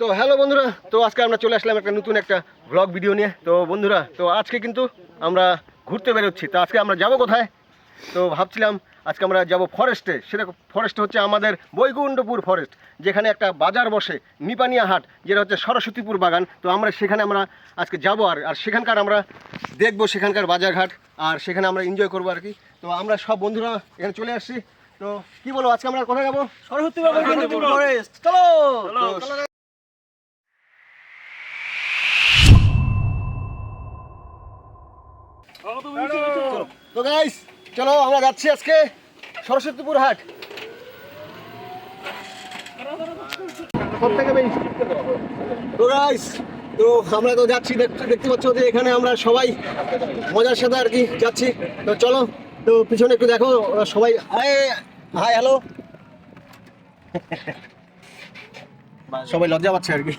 তো হ্যালো বন্ধুরা, তো আজকে আমরা চলে আসলাম একটা নতুন একটা ব্লগ ভিডিও নিয়ে। তো বন্ধুরা, তো আজকে কিন্তু আমরা ঘুরতে বেরোচ্ছি। তো আজকে আমরা যাব কোথায়? তো ভাবছিলাম আজকে আমরা যাব ফরেস্টে। সেটা ফরেস্ট হচ্ছে আমাদের বৈকুণ্ঠপুর ফরেস্ট, যেখানে একটা বাজার বসে, নিপানিয়া হাট, যেটা হচ্ছে সরস্বতীপুর বাগান। তো আমরা সেখানে আজকে যাব আর সেখানকার আমরা দেখবো সেখানকার বাজারঘাট, আর সেখানে আমরা এনজয় করবো আর কি। তো আমরা সব বন্ধুরা এখানে চলে আসছি। তো কি বলো, আজকে আমরা কোথায় যাবো? সরস্বতীপুর ফরেস্ট। চলো তো গাইস, চলো আমরা যাচ্ছি আজকে সরস্বতীপুর হাট। তো গাইস, তো আমরা তো যাচ্ছি, দেখতে পাচ্ছ যে এখানে আমরা সবাই মজার সাথে আর কি যাচ্ছি। তো চলো, তো পিছনে একটু দেখো, সবাই হাই হ্যালো, সবাই লজ্জা পাচ্ছে আর কি।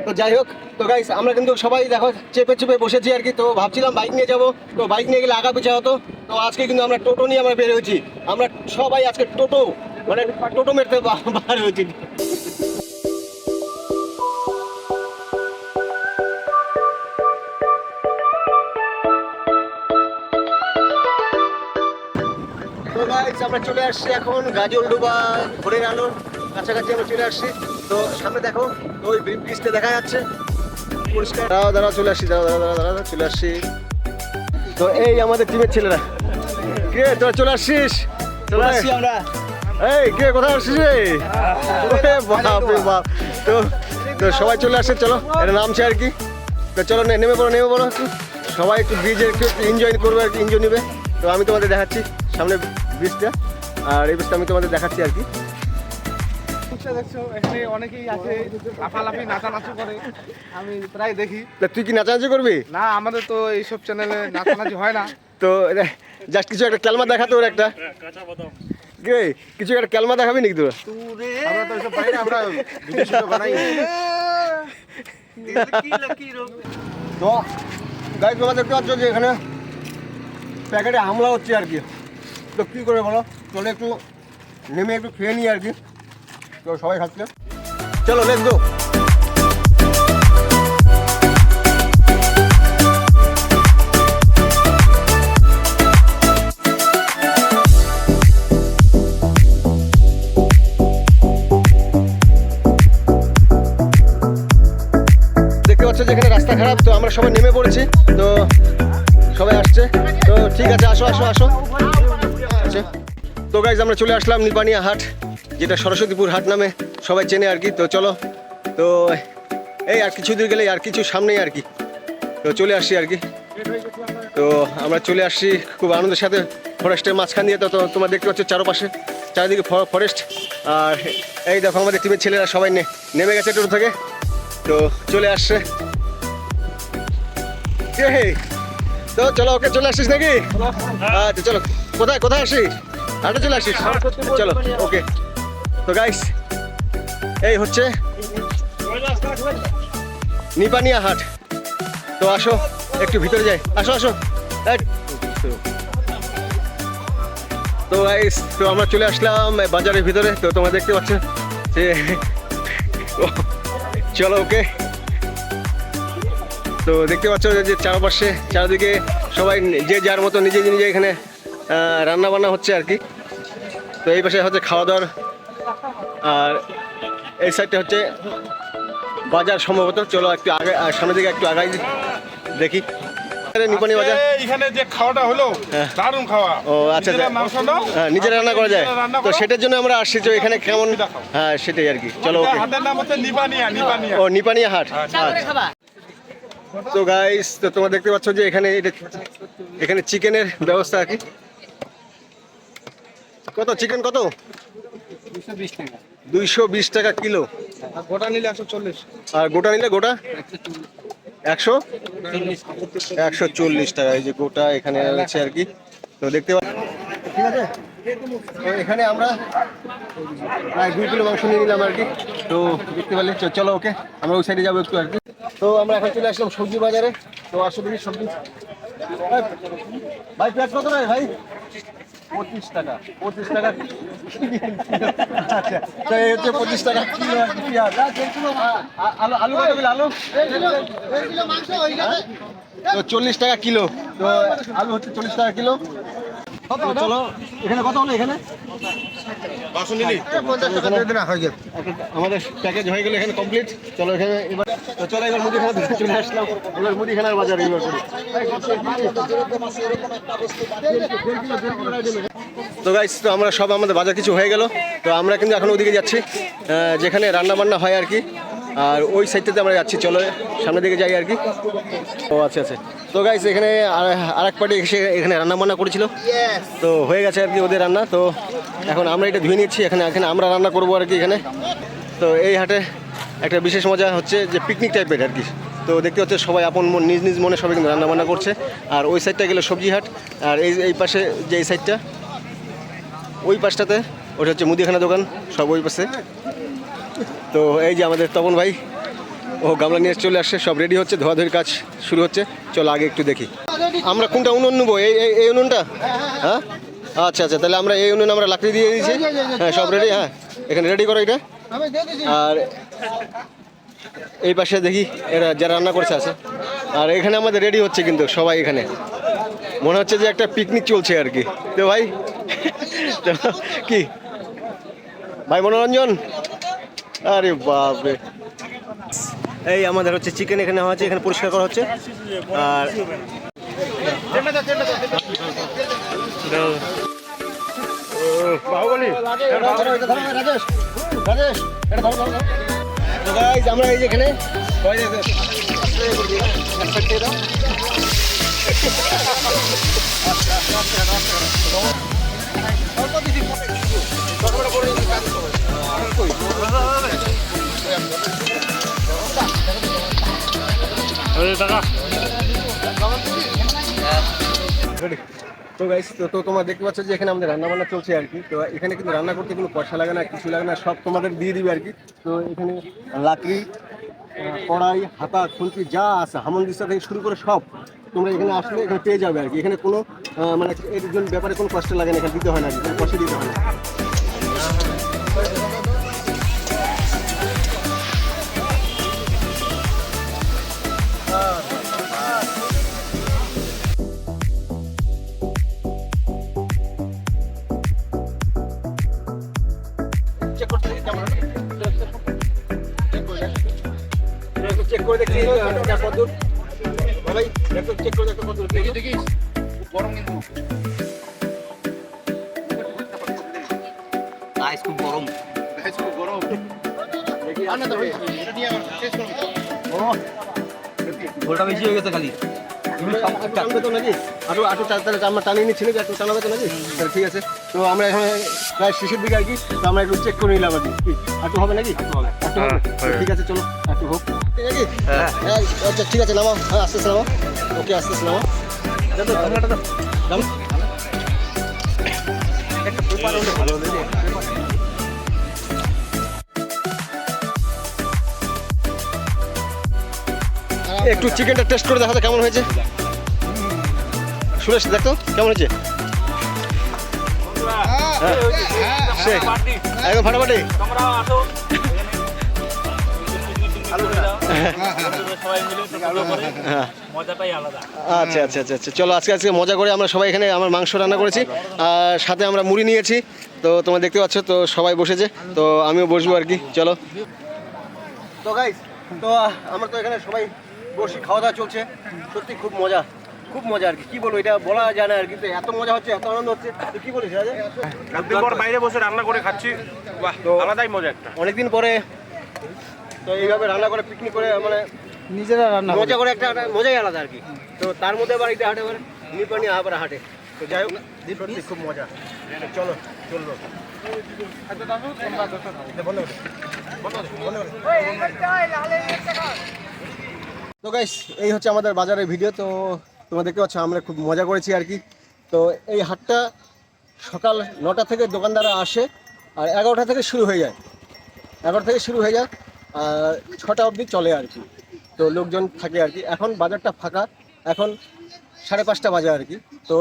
তো যাই হোক, তো গাইস আমরা কিন্তু সবাই দেখো চেপে চেপে বসেছি আর কি। তো ভাবছিলাম বাইক নিয়ে যাবো, তো বাইক নিয়ে গেলে আগা পিছা হতো। তো আজকে কিন্তু আমরা টোটো নিয়ে আমরা বের হয়েছি। আমরা সবাই আজকে টোটো মেরতে বার হয়েছি। তো গাইস আমরা চলে আসছি এখন গাজলডোবা ভোরের আলোর কাছাকাছি আমরা চলে আসছি। তো সামনে দেখো, তো ওই ব্রিজটা দেখা যাচ্ছে পরিষ্কার। দাঁড়াও চলে আসছি, দাঁড়া চলে আসছি। তো এই আমাদের টিমের ছেলেরা। কে তোরা চলে আসছিস? চলে আসছি আমরা। এই কে কোথায় আসছিস রে? বাপ রে বাপ। তো তো সবাই চলে আসছে, চলো এটা নামছে আর কি। তো চলো নেমে পড়ো একটু। সবাই একটু ব্রিজে একটু এনজয় করবে আর কি, এনজয় নেবে। তো আমি তোমাদের দেখাচ্ছি সামনে ব্রিজটা, আর এই ব্রিজটা আমি তোমাদের দেখাচ্ছি আর কি। দেখছো এখানে অনেকেই আছে, লাফালাফি নাচানাচি করে, আমি প্রায় দেখি। তুই কি নাচানাচি করবি? না, আমাদের তো এইসব চ্যানেলে নাচানাচি হয় না। তো জাস্ট কিছু একটা ক্যালমা দেখাতো ওর একটা, কিছু একটা ক্যালমা দেখাবি নাকি তোরা? আমরা তো এসব পাই না, আমরা ভিডিও শুট বানাই। তো গাইজ তোমরা দেখতে পাচ্ছ যে এখানে প্যাকেটে হামলা হচ্ছে আর কি। তো কী করে বলো, চলে একটু নেমে একটু খেয়ে নিই আর কি। তো সবাই খাচ্ছে, চলো লেটস গো। দেখতে পাচ্ছ যেখানে রাস্তা খারাপ, তো আমরা সবাই নেমে পড়েছি। তো সবাই আসছে, তো ঠিক আছে, আসো। আচ্ছা, তো গাইজ আমরা চলে আসলাম নিপানিয়া হাট, যেটা সরস্বতীপুর হাট নামে সবাই চেনে আর কি। তো চলো, তো এই আর কিছু দূর গেলে আর কিছু সামনেই আর কি, তো চলে আসছি আর কি। তো আমরা চলে আসছি খুব আনন্দের সাথে ফরেস্টের মাঝখান দিয়ে। তো তোমরা দেখতে পাচ্ছ চারিদিকে ফরেস্ট। আর এই দেখো আমাদের টিমের ছেলেরা সবাই নেমে গেছে টোটো থেকে, তো চলে আসছে। তো চলো, ওকে চলে আসছিস নাকি? আচ্ছা চলো, কোথায় আসিস? হাটে চলে আসিস, চলো ওকে। তো গাইস এই হচ্ছে নিপানিয়া হাট। তো আসো একটু ভিতরে যাই, আসো। তো গাইস, তো আমরা চলে আসলাম বাজারের ভিতরে। তো তোমরা দেখতে পাচ্ছ যে চলো ওকে। তো দেখতে পাচ্ছ যে চারদিকে সবাই যে যার মতো নিজে এখানে রান্না বান্না হচ্ছে আর কি। তো এই পাশে হচ্ছে খাওয়া দাওয়ার, আর এই সাইডটা হচ্ছে বাজার সম্ভবত। চলো একটু আগে সামনের দিকে একটু আগাই দেখি। নিপানি বাজার, এখানে যে খাওয়াটা হলো দারুণ খাওয়া। ও আচ্ছা, হ্যাঁ নিজেরা রান্না করা যায়। তো সেটার জন্য আমরা আসছি, তো এখানে কেমন, হ্যাঁ সেটাই আর কি। চলো ওকে। হাটের নাম হচ্ছে নিপানিয়া। ও নিপানিয়া হাট। তো গাইস, তো তোমরা দেখতে পাচ্ছ যে এখানে চিকেনের ব্যবস্থা আর কি। কত চিকেন, কত? 220 টাকা কিলো। গোটা নিলে 140। আর গোটা নিলে গোটা 140 টাকা। এই যে গোটা এখানে রয়েছে আর কি। তো দেখতে পাচ্ছ, ঠিক আছে। তো এখানে আমরা প্রায় 2 কিলো মাংস নিয়ে নিলাম আর কি। তো দেখতে পারলে চলো ওকে, আমরা ওই সাইডে যাবো একটু আর কি। তো আমরা এখন চলে আসলাম সবজি বাজারে। তো আসো দেখি সবজি। ভাই পেঁয়াজ কত ভাই? 25 টাকা 25 টাকা আচ্ছা তো এই হচ্ছে 25 টাকা কিলো আর কি পেঁয়াজ আলু আলু কত কিলো আলু তো 40 টাকা কিলো তো আলু হচ্ছে 40 টাকা কিলো তো চলো এখানে কত হলো এখানে আমাদের প্যাকেজ হয়ে গেল এখানে কমপ্লিট চলো এখানে এবার তো চলো এবার মুদিখানা চলে আসলাম এবার মুদিখানার বাজার এবার করি তো গাইস তো আমরা সব আমাদের বাজার কিছু হয়ে গেল তো আমরা কিন্তু এখন ওদিকে যাচ্ছি যেখানে রান্না বান্না হয় আর কি আর ওই সাইডটাতে আমরা যাচ্ছি চলো সামনের দিকে যাই আর কি ও আচ্ছা আচ্ছা তো গাইস এখানে আরেক পার্টি এসে এখানে রান্না বান্না করেছিল তো হয়ে গেছে আর কি ওদের রান্না তো এখন আমরা এটা ধুয়ে নিচ্ছি এখানে এখানে আমরা রান্না করবো আর কি এখানে তো এই হাটে একটা বিশেষ মজা হচ্ছে যে পিকনিক টাইপের আর কি তো দেখতে হচ্ছে সবাই আপন নিজ নিজ মনে সবাই কিন্তু রান্না বান্না করছে আর ওই সাইডটা গেলে সবজি হাট আর এই পাশে যে এই সাইডটা ওই পাশটাতে ওটা হচ্ছে মুদিখানা দোকান সব ওই পাশে তো এই যে আমাদের তপন ভাই ও গামলা নিয়ে চলে আসছে সব রেডি হচ্ছে ধোয়াধুয়ির কাজ শুরু হচ্ছে চলো আগে একটু দেখি আমরা কোনটা উনুন নেবো এই উনুনটা হ্যাঁ আচ্ছা আচ্ছা তাহলে আমরা এই উনুন আমরা লাকড়ি দিয়ে দিয়েছি হ্যাঁ সব রেডি হ্যাঁ এখানে রেডি করো এটা আর এই পাশে দেখি এরা যারা রান্না করছে আছে আর এখানে আমাদের রেডি হচ্ছে কিন্তু সবাই এখানে মনে হচ্ছে যে একটা পিকনিক চলছে আর কি তো ভাই কি ভাই মনোরঞ্জন আরে বাপরে এই আমাদের হচ্ছে চিকেন এখানে হচ্ছে এখানে পরিষ্কার করা হচ্ছে আর আমরা এই যেখানে তো গাইস তো তোমরা দেখতে পাচ্ছ যে এখানে আমাদের রান্না বান্না চলছে আর কি তো এখানে কিন্তু রান্না করতে কোনো পয়সা লাগে না কিছু লাগে না সব তোমাদের দিয়ে দিবে আর কি তো এখানে লাকড়ি কড়াই হাতা খুন্তি যা আছে হামনদিস্তা থেকে শুরু করে সব তোমরা এখানে আসলে এখানে পেয়ে যাবে আর কি এখানে কোনো মানে এর জন্য ব্যাপারে কোনো কষ্ট লাগে না এখানে দিতে হয় না আর কি কোনো পয়সা দিতে হয় না চেক করে দেখি কতদূর ভাই একটু চেক করে দেখো কতদূর দেখি গরম কিন্তু আইস খুব গরম দেখি আনা তো ভাই এটা নিয়ে শেষ করব ও গোলটা বেশি হয়ে গেছে খালি তুমি টানবে তো নাকি আটু তাড়াতাড়ি আমরা টানিয়ে নিচ্ছি নাকি একটু টানাবে তো নাকি তাহলে ঠিক আছে তো আমরা এখানে প্রায় শেষের দিকে আর কি তো আমরা একটু চেক করে নিলাম আর কি একটু হবে নাকি একটু হবে ঠিক আছে চলো একটু হোক আচ্ছা ঠিক আছে নামা হ্যাঁ আস্তে আস্তে নামা ওকে আস্তে আস্তে নামা একটু চিকেনটা টেস্ট করে দেখাতে কেমন হয়েছে সুরেশ দেখতো কেমন হয়েছে একদম ফাটাফাটি আচ্ছা আচ্ছা আচ্ছা আচ্ছা চলো আজকে মজা করে আমরা সবাই এখানে আমার মাংস রান্না করেছি আর সাথে আমরা মুড়ি নিয়েছি তো তোমরা দেখতে পাচ্ছ তো সবাই বসেছে তো আমিও বসবো আর কি চলো তো গাইস তো আমরা তো এখানে সবাই বসে খাওয়া দাওয়া চলছে সত্যি খুব মজা আর কি বলবো এটা বলা যায় না আর কিন্তু এত মজা হচ্ছে এত আনন্দ হচ্ছে তো কি বলিস রাজা একদিন পর বাইরে বসে রান্না করে খাচ্ছি বাহ তো আলাদাই মজা একটা অনেকদিন পরে তো এইভাবে রান্না করে পিকনিক করে মানে নিজেরা রান্না মজা করে একটা মজাই আলাদা আর কি তো তার মধ্যে আবার এটা হাটে আবার নিপানি আবার হাটে তো যাই হোক সত্যি খুব মজা চলো চললো তো গাইস এই হচ্ছে আমাদের বাজারের ভিডিও তো তোমরা দেখতে পাচ্ছ আমরা খুব মজা করেছি আর কি তো এই হাটটা সকাল 9টা থেকে দোকানদাররা আসে আর 11টা থেকে শুরু হয়ে যায় 11টা থেকে শুরু হয়ে যায় আর 6টা অবধি চলে আর কি তো লোকজন থাকে আর কি এখন বাজারটা ফাঁকা এখন 5:30 বাজে আর কি। তো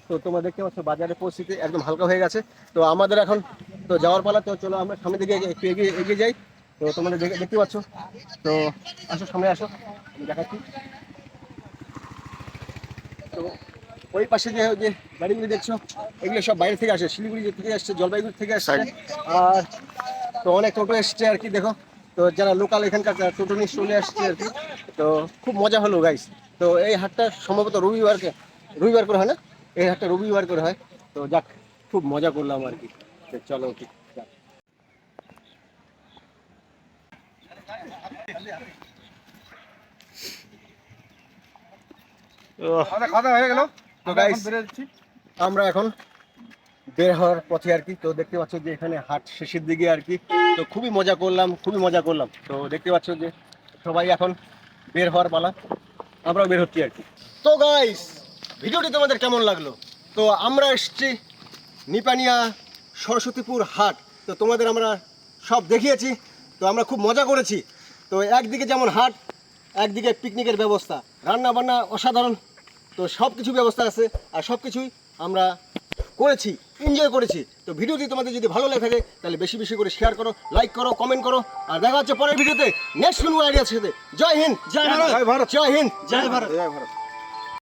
তো তোমরা দেখতে পাচ্ছ বাজারের পরিস্থিতি একদম হালকা হয়ে গেছে। তো আমাদের এখন তো যাওয়ার পালা, তো চলো আমরা সামনের দিকে একটু এগিয়ে যাই। তো তোমাদের দেখতে পাচ্ছ, তো আসো সামনে আসো, আমি দেখাচ্ছি। তো ওই পাশে যে বাড়িগুলি দেখছো, এগুলো সব বাইরে থেকে আসে, শিলিগুড়ি থেকে আসছে, জলপাইগুড়ি থেকে আসছে। আর তো অনেক টোটো এসছে আর কি, দেখো। তো যারা লোকাল এখানকার টোটো নিয়ে চলে আসছে আর কি। তো খুব মজা হলো গাইস। তো এই হাটটা সম্ভবত রবিবার করে হয় না, এই হাটটা রবিবার করে হয়। তো যাক, খুব মজা করলাম আর কি। তো চলো ঠিক যাক। আমাদের খাওয়া দাওয়া হয়ে গেল। তো guys, বেরো যাচ্ছি। আমরা এখন বের হওয়ার পথে আর কি। তো দেখতে পাচ্ছ যে এখানে হাট শেষের দিকে আর কি। তো খুবই মজা করলাম। তো দেখতে পাচ্ছ যে সবাই এখন বের হওয়ার পালা, আমরাও বের হচ্ছি আর কি। তো গাইস, ভিডিওটি তোমাদের কেমন লাগলো? তো আমরা এসেছি নিপানিয়া সরস্বতীপুর হাট। তো তোমাদের আমরা সব দেখিয়েছি। তো আমরা খুব মজা করেছি। তো একদিকে যেমন হাট, একদিকে পিকনিকের ব্যবস্থা, রান্না বান্না অসাধারণ। তো সব কিছু ব্যবস্থা আছে, আর সব কিছুই আমরা করেছি, এনজয় করেছি। তো ভিডিওটি তোমাদের যদি ভালো লাগে থাকে তাহলে বেশি বেশি করে শেয়ার করো, লাইক করো, কমেন্ট করো। আর দেখা হচ্ছে পরের ভিডিওতে নেক্সট কোনো আইডিয়ার সাথে। জয় হিন্দ, জয় ভারত, জয় হিন্দ, জয় ভারত।